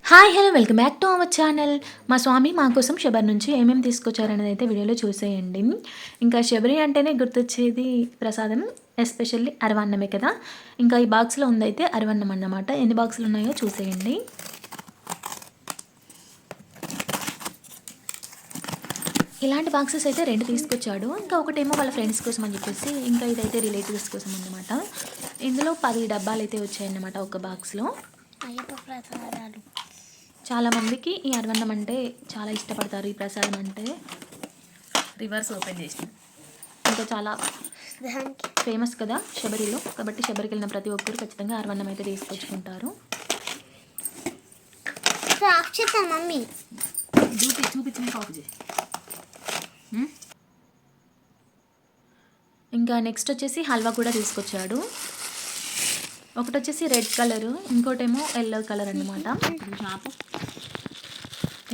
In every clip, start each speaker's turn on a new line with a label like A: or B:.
A: Hi hello welcome back to our channel. మా స్వామి మా కోసం శబరి నుంచి ఏమేమి తీసుకొచ్చారనేది అయితే వీడియోలో చూసేయండి. ఇంకా శబరి అంటేనే గుర్తొచ్చేది ప్రసాదం, ఎస్పెషల్లీ అరవన్నమే కదా. ఇంకా ఈ బాక్స్లో ఉందైతే అరవన్నం అన్నమాట. ఎన్ని బాక్సులు ఉన్నాయో చూసేయండి. ఇలాంటి బాక్సెస్ అయితే 2 తీసుకొచ్చాడు. ఇంకా ఒకటేమో వాళ్ళ ఫ్రెండ్స్ కోసం అని చెప్పేసి, ఇంకా ఇదైతే రిలేటివ్స్ కోసం అన్నమాట. ఇందులో 10 డబ్బాలు అయితే వచ్చాయన్నమాట ఒక బాక్స్లో.
B: అయ్యప్ప ప్రసాదాలు
A: చాలామందికి ఈ అరవన్నం అంటే చాలా ఇష్టపడతారు. ఈ ప్రసాదం అంటే
C: రివర్స్ ఓపెన్ చేసిన
A: ఇంకా చాలా
B: దానికి
A: ఫేమస్ కదా శబరిలో. కాబట్టి శబరికి వెళ్ళిన ప్రతి ఒక్కరు ఖచ్చితంగా అరవన్నం అయితే తీసుకొచ్చుకుంటారు.
B: సాక్షిత మమ్మీ
C: చూపించిన కాపీ చేయి.
A: ఇంకా నెక్స్ట్ వచ్చేసి హల్వా కూడా తీసుకొచ్చాడు. ఒకటి వచ్చేసి రెడ్ కలరు, ఇంకోటేమో ఎల్లో కలర్ అన్నమాట.
C: షాపు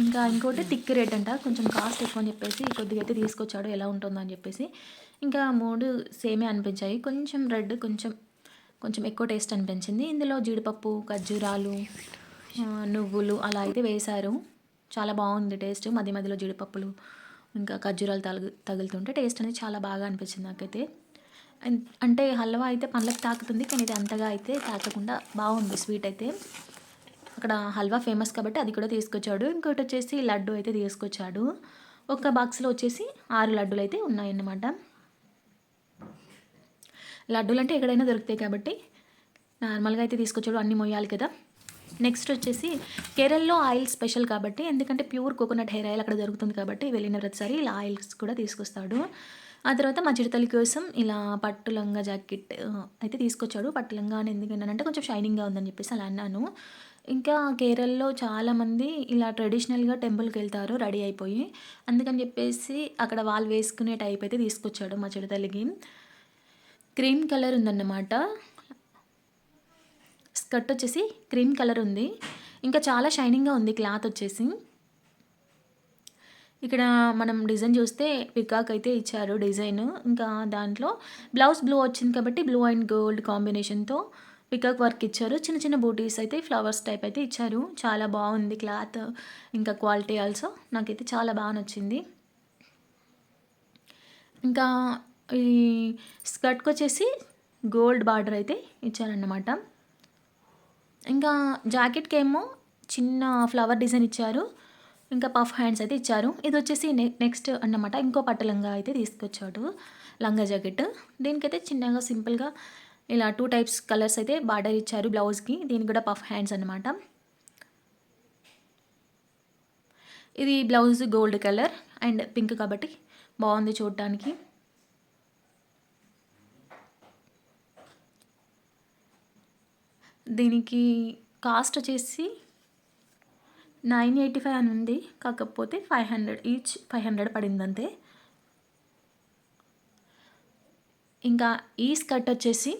A: ఇంకా ఇంకోటి థిక్ రెడ్ అంట, కొంచెం కాస్ట్ ఎక్కువ అని చెప్పేసి కొద్దిగా అయితే తీసుకొచ్చాడు, ఎలా ఉంటుందో అని చెప్పేసి. ఇంకా 3 సేమే అనిపించాయి. కొంచెం రెడ్ కొంచెం ఎక్కువ టేస్ట్ అనిపించింది. ఇందులో జీడిపప్పు, ఖర్జూరాలు, నువ్వులు అలా అయితే వేశారు. చాలా బాగుంది టేస్ట్. మధ్య మధ్యలో జీడిపప్పులు ఇంకా ఖర్జూరాలు తగులుతుంటే టేస్ట్ అనేది చాలా బాగా అనిపించింది నాకైతే. అంటే హల్వా అయితే పండ్లకు తాకుతుంది, కానీ ఇది అంతగా అయితే తాకకుండా బాగుంది స్వీట్ అయితే. అక్కడ హల్వా ఫేమస్ కాబట్టి అది కూడా తీసుకొచ్చాడు. ఇంకోటి వచ్చేసి లడ్డు అయితే తీసుకొచ్చాడు. ఒక బాక్స్లో వచ్చేసి 6 లడ్డూలు అయితే ఉన్నాయన్నమాట. లడ్డూలు అంటే ఎక్కడైనా దొరుకుతాయి కాబట్టి నార్మల్గా అయితే తీసుకొచ్చాడు, అన్నీ మొయ్యాలి కదా. నెక్స్ట్ వచ్చేసి కేరళలో ఆయిల్ స్పెషల్ కాబట్టి, ఎందుకంటే ప్యూర్ కోకోనట్ హెయిర్ ఆయిల్ అక్కడ దొరుకుతుంది కాబట్టి వెళ్ళిన ప్రతిసారి ఇలా ఆయిల్స్ కూడా తీసుకొస్తాడు. ఆ తర్వాత మా చిరుతల్లి కోసం ఇలా పట్టు లంగా జాకెట్ అయితే తీసుకొచ్చాడు. పట్టు లంగా అని ఎందుకన్నానంటే కొంచెం షైనింగ్గా ఉందని చెప్పేసి అలా అన్నాను. ఇంకా కేరళలో చాలామంది ఇలా ట్రెడిషనల్గా టెంపుల్కి వెళ్తారు రెడీ అయిపోయి, అందుకని చెప్పేసి అక్కడ వాళ్ళు వేసుకునే టైప్ అయితే తీసుకొచ్చాడు మా చిరుతల్లికి. క్రీమ్ కలర్ ఉందన్నమాట. స్కర్ట్ వచ్చేసి క్రీమ్ కలర్ ఉంది. ఇంకా చాలా షైనింగ్గా ఉంది క్లాత్ వచ్చేసి. ఇక్కడ మనం డిజైన్ చూస్తే పికాక్ అయితే ఇచ్చారు డిజైన్. ఇంకా దాంట్లో బ్లౌజ్ బ్లూ వచ్చింది కాబట్టి బ్లూ అండ్ గోల్డ్ కాంబినేషన్తో పికాక్ వర్క్ ఇచ్చారు. చిన్న చిన్న బూటీస్ అయితే ఫ్లవర్స్ టైప్ అయితే ఇచ్చారు. చాలా బాగుంది క్లాత్, ఇంకా క్వాలిటీ ఆల్సో నాకైతే చాలా బాగా నచ్చింది. ఇంకా ఈ స్కర్ట్కి వచ్చేసి గోల్డ్ బార్డర్ అయితే ఇచ్చారన్నమాట. ఇంకా జాకెట్కి ఏమో చిన్న ఫ్లవర్ డిజైన్ ఇచ్చారు. ఇంకా పఫ్ హ్యాండ్స్ అయితే ఇచ్చారు. ఇది వచ్చేసి నెక్స్ట్ అన్నమాట. ఇంకో పట్టు లంగా అయితే తీసుకొచ్చాడు, లంగా జాకెట్. దీనికైతే చిన్నగా సింపుల్గా ఇలా 2 టైప్స్ కలర్స్ అయితే బార్డర్ ఇచ్చారు బ్లౌజ్కి. దీనికి కూడా పఫ్ హ్యాండ్స్ అన్నమాట. ఇది blouse gold colour and pink కాబట్టి బాగుంది చూడటానికి. దీనికి కాస్ట్ వచ్చేసి 985 అని ఉంది, కాకపోతే 500 ఈచ్ 500 పడింది అంతే. ఇంకా ఈ స్కర్ట్ వచ్చేసి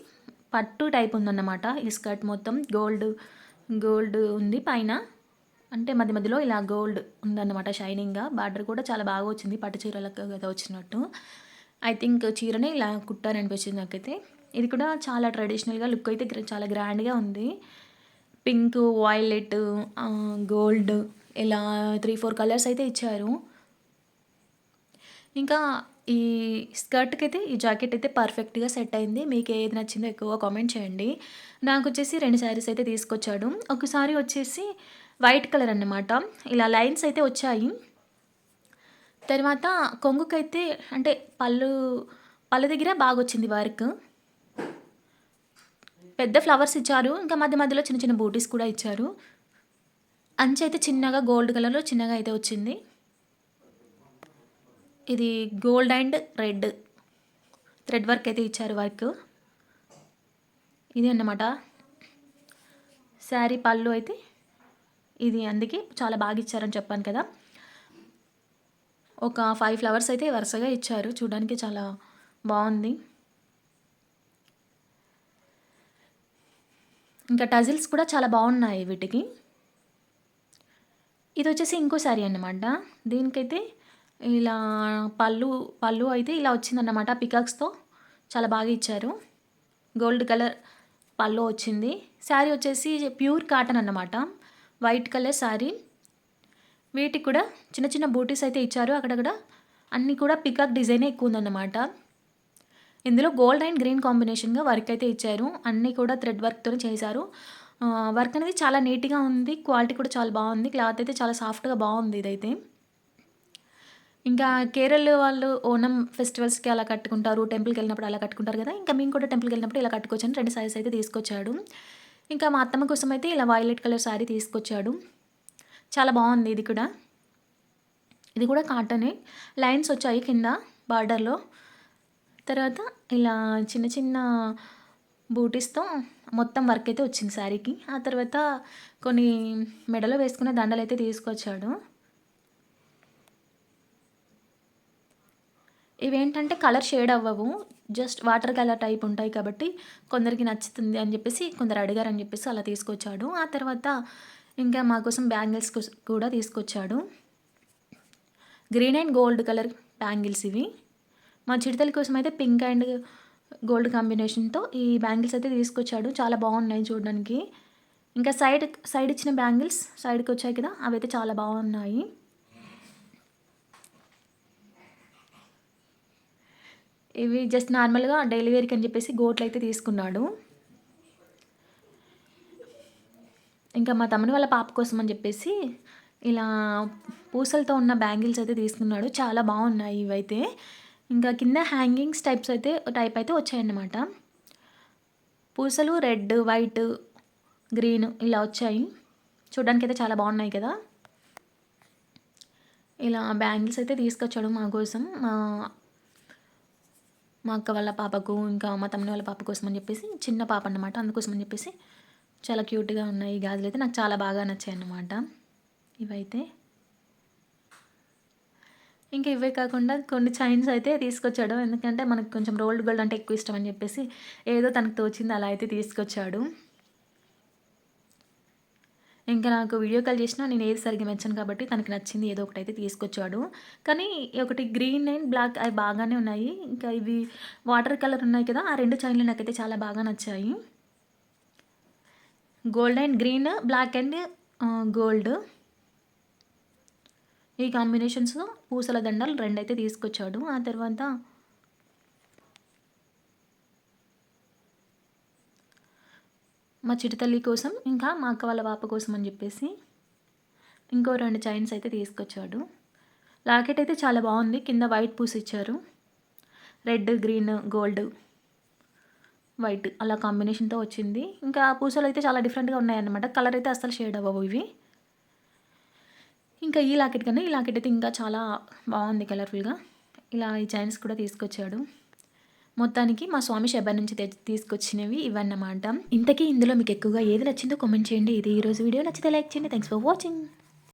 A: పట్టు టైప్ ఉందన్నమాట. ఈ స్కర్ట్ మొత్తం గోల్డ్ ఉంది పైన, అంటే మధ్య మధ్యలో ఇలా గోల్డ్ ఉందన్నమాట షైనింగ్గా. బార్డర్ కూడా చాలా బాగా వచ్చింది, పట్టు చీరలకు కదా వచ్చినట్టు. ఐ థింక్ చీరనే ఇలా కుట్టారనిపించింది నాకైతే. ఇది కూడా చాలా ట్రెడిషనల్గా లుక్ అయితే చాలా గ్రాండ్గా ఉంది. పింక్, వైలెట్, గోల్డ్ ఇలా 3-4 కలర్స్ అయితే ఇచ్చారు. ఇంకా ఈ స్కర్ట్కి అయితే ఈ జాకెట్ అయితే పర్ఫెక్ట్గా సెట్ అయింది. మీకు ఏది నచ్చిందో ఎక్కువ కామెంట్ చేయండి. నాకు వచ్చేసి 2 శారీస్ అయితే తీసుకొచ్చాడు. ఒకసారి వచ్చేసి వైట్ కలర్ అన్నమాట, ఇలా లైన్స్ అయితే వచ్చాయి. తర్వాత కొంగుకైతే అంటే పళ్ళు దగ్గర బాగా వచ్చింది వర్క్. పెద్ద ఫ్లవర్స్ ఇచ్చారు. ఇంకా మధ్య మధ్యలో చిన్న చిన్న బూటీస్ కూడా ఇచ్చారు. అంచు అయితే చిన్నగా గోల్డ్ కలర్లో చిన్నగా అయితే వచ్చింది. ఇది gold and red thread work అయితే ఇచ్చారు వర్క్. ఇది అన్నమాట శారీ పళ్ళు అయితే ఇది. అందుకే చాలా బాగా ఇచ్చారని చెప్పాను కదా. ఒక 5 ఫ్లవర్స్ అయితే వరుసగా ఇచ్చారు, చూడడానికి చాలా బాగుంది. ఇంకా టజిల్స్ కూడా చాలా బాగున్నాయి వీటికి. ఇది వచ్చేసి ఇంకో శారీ అన్నమాట. దీనికైతే ఇలా పళ్ళు అయితే ఇలా వచ్చిందన్నమాట, పికాక్స్తో చాలా బాగా ఇచ్చారు. గోల్డ్ కలర్ పళ్ళు వచ్చింది. శారీ వచ్చేసి ప్యూర్ కాటన్ అన్నమాట. White colour sari. వీటికి కూడా చిన్న చిన్న బూటీస్ అయితే ఇచ్చారు అక్కడక్కడ. అన్నీ కూడా పికాక్ డిజైనే ఎక్కువ ఉందన్నమాట. ఇందులో గోల్డ్ అండ్ గ్రీన్ కాంబినేషన్గా వర్క్ అయితే ఇచ్చారు. అన్నీ కూడా థ్రెడ్ వర్క్తోనే చేశారు. వర్క్ అనేది చాలా నీట్గా ఉంది. క్వాలిటీ కూడా చాలా బాగుంది. క్లాత్ అయితే చాలా సాఫ్ట్గా బాగుంది ఇదైతే. ఇంకా కేరళ వాళ్ళు ఓనం ఫెస్టివల్స్కి అలా కట్టుకుంటారు, టెంపుల్కి వెళ్ళినప్పుడు అలా కట్టుకుంటారు కదా. ఇంకా మేము కూడా టెంపుల్కి వెళ్ళినప్పుడు ఇలా కట్టుకోవచ్చని 2 సారీస్ అయితే తీసుకొచ్చాడు. ఇంకా మా అత్తమ్మ కోసం అయితే ఇలా వైలెట్ కలర్ శారీ తీసుకొచ్చాడు. చాలా బాగుంది ఇది కూడా. ఇది కూడా కాటనే. లైన్స్ వచ్చాయి కింద బార్డర్లో. తర్వాత ఇలా చిన్న చిన్న బూటీస్తో మొత్తం వర్క్ అయితే వచ్చింది శారీకి. ఆ తర్వాత కొన్ని మెడలో వేసుకునే దండలు అయితే తీసుకొచ్చాడు. ఇవేంటంటే కలర్ షేడ్ అవ్వవు, జస్ట్ వాటర్ కలర్ టైప్ ఉంటాయి కాబట్టి కొందరికి నచ్చుతుంది అని చెప్పేసి, కొందరు అడిగారని చెప్పేసి అలా తీసుకొచ్చాడు. ఆ తర్వాత ఇంకా మా కోసం బ్యాంగిల్స్ కూడా తీసుకొచ్చాడు. Green and gold colour bangles ఇవి. మా చిడతల కోసం అయితే పింక్ అండ్ గోల్డ్ కాంబినేషన్తో ఈ బ్యాంగిల్స్ అయితే తీసుకొచ్చాడు. చాలా బాగున్నాయి చూడడానికి. ఇంకా సైడ్ ఇచ్చిన బ్యాంగిల్స్ సైడ్కి వచ్చాయి కదా, అవి అయితే చాలా బాగున్నాయి. ఇవి జస్ట్ నార్మల్గా డైలీ వేర్కి అని చెప్పేసి గోట్లు అయితే తీసుకున్నాడు. ఇంకా మా తమ్ముని వాళ్ళ పాప కోసం అని చెప్పేసి ఇలా పూసలతో ఉన్న బ్యాంగిల్స్ అయితే తీసుకున్నాడు. చాలా బాగున్నాయి ఇవైతే. ఇంకా కింద హ్యాంగింగ్స్ టైప్ అయితే వచ్చాయన్నమాట. పూసలు రెడ్, వైట్, గ్రీన్ ఇలా వచ్చాయి. చూడడానికి అయితే చాలా బాగున్నాయి కదా. ఇలా బ్యాంగిల్స్ అయితే తీసుకొచ్చాడు మా కోసం, మా అక్క వాళ్ళ పాపకు, ఇంకా మా తమ్ముని వాళ్ళ పాప కోసం అని చెప్పేసి. చిన్న పాప అన్నమాట, అందుకోసం అని చెప్పేసి. చాలా క్యూట్గా ఉన్నాయి ఈ గాజులు అయితే. నాకు చాలా బాగా నచ్చాయి అన్నమాట ఇవైతే. ఇంకా ఇవే కాకుండా కొన్ని చైన్స్ అయితే తీసుకొచ్చాడు. ఎందుకంటే మనకు కొంచెం రోల్డ్ గోల్డ్ అంటే ఎక్కువ ఇష్టం అని చెప్పేసి ఏదో తనకు తోచింది అలా అయితే తీసుకొచ్చాడు. ఇంకా నాకు వీడియో కాల్ చేసినా నేను ఏది సరిగ్గా మెచ్చాను కాబట్టి తనకి నచ్చింది ఏదో ఒకటి అయితే తీసుకొచ్చాడు. కానీ ఒకటి గ్రీన్ అండ్ బ్లాక్ అవి బాగానే ఉన్నాయి. ఇంకా ఇవి వాటర్ కలర్ ఉన్నాయి కదా, ఆ 2 చైన్లు నాకైతే చాలా బాగా నచ్చాయి. Gold and green, black and gold ఈ కాంబినేషన్స్ పూసల దండలు 2 అయితే తీసుకొచ్చాడు. ఆ తర్వాత మా చిటితల్లి కోసం, ఇంకా మా అక్క వాళ్ళ పాప కోసం అని చెప్పేసి ఇంకో 2 చైన్స్ అయితే తీసుకొచ్చాడు. లాకెట్ అయితే చాలా బాగుంది. కింద వైట్ పూస్ ఇచ్చారు. రెడ్, గ్రీన్, గోల్డ్, వైట్ అలా కాంబినేషన్తో వచ్చింది. ఇంకా పూసలు అయితే చాలా డిఫరెంట్గా ఉన్నాయన్నమాట. కలర్ అయితే అస్సలు షేడ్ అవ్వవు ఇవి. ఇంకా ఈ లాకెట్ కన్నా ఈ లాకెట్ అయితే ఇంకా చాలా బాగుంది కలర్ఫుల్గా. ఇలా ఈ చైన్స్ కూడా తీసుకొచ్చాడు. మొత్తానికి మా స్వామి షెబ్బర్ నుంచి తీసుకొచ్చినవి ఇవన్నమాట. ఇంతకీ ఇందులో మీకు ఎక్కువగా ఏది నచ్చిందో కామెంట్ చేయండి. ఇది ఈరోజు వీడియో నచ్చితే లైక్ చేయండి. Thanks for watching.